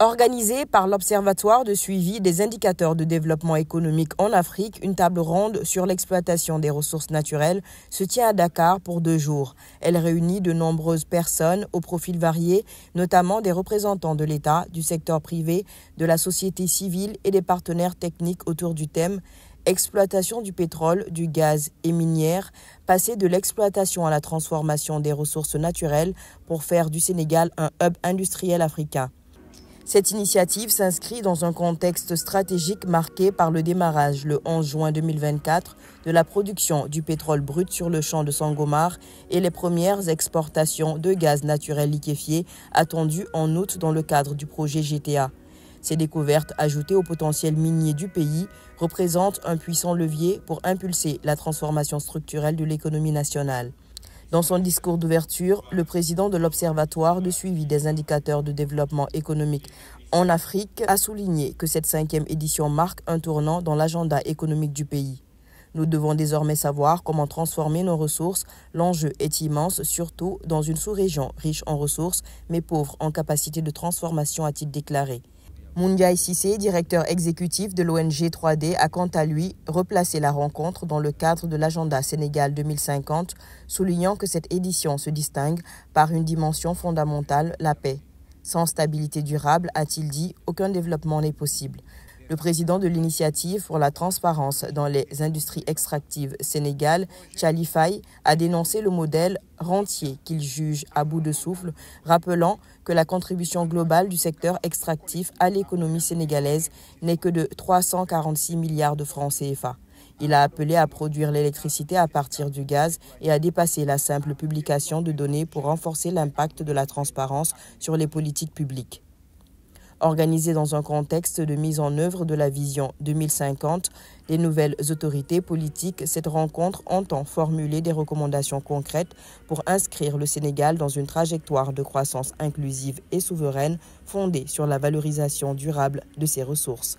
Organisée par l'Observatoire de suivi des indicateurs de développement économique en Afrique, une table ronde sur l'exploitation des ressources naturelles se tient à Dakar pour 2 jours. Elle réunit de nombreuses personnes aux profils variés, notamment des représentants de l'État, du secteur privé, de la société civile et des partenaires techniques autour du thème « Exploitation du pétrole, du gaz et minière, passer de l'exploitation à la transformation des ressources naturelles pour faire du Sénégal un hub industriel africain ». Cette initiative s'inscrit dans un contexte stratégique marqué par le démarrage le 11 juin 2024 de la production du pétrole brut sur le champ de Sangomar et les premières exportations de gaz naturel liquéfié attendues en août dans le cadre du projet GTA. Ces découvertes, ajoutées au potentiel minier du pays, représentent un puissant levier pour impulser la transformation structurelle de l'économie nationale. Dans son discours d'ouverture, le président de l'Observatoire de suivi des indicateurs de développement économique en Afrique a souligné que cette 5e édition marque un tournant dans l'agenda économique du pays. Nous devons désormais savoir comment transformer nos ressources. L'enjeu est immense, surtout dans une sous-région riche en ressources, mais pauvre en capacité de transformation, a-t-il déclaré. Moundiaye Cissé, directeur exécutif de l'ONG 3D, a quant à lui replacé la rencontre dans le cadre de l'agenda Sénégal 2050, soulignant que cette édition se distingue par une dimension fondamentale, la paix. Sans stabilité durable, a-t-il dit, aucun développement n'est possible. Le président de l'initiative pour la transparence dans les industries extractives Sénégal, Thiali Faye, a dénoncé le modèle rentier qu'il juge à bout de souffle, rappelant que la contribution globale du secteur extractif à l'économie sénégalaise n'est que de 346 milliards de francs CFA. Il a appelé à produire l'électricité à partir du gaz et à dépasser la simple publication de données pour renforcer l'impact de la transparence sur les politiques publiques. Organisée dans un contexte de mise en œuvre de la vision 2050 des nouvelles autorités politiques, cette rencontre entend formuler des recommandations concrètes pour inscrire le Sénégal dans une trajectoire de croissance inclusive et souveraine fondée sur la valorisation durable de ses ressources.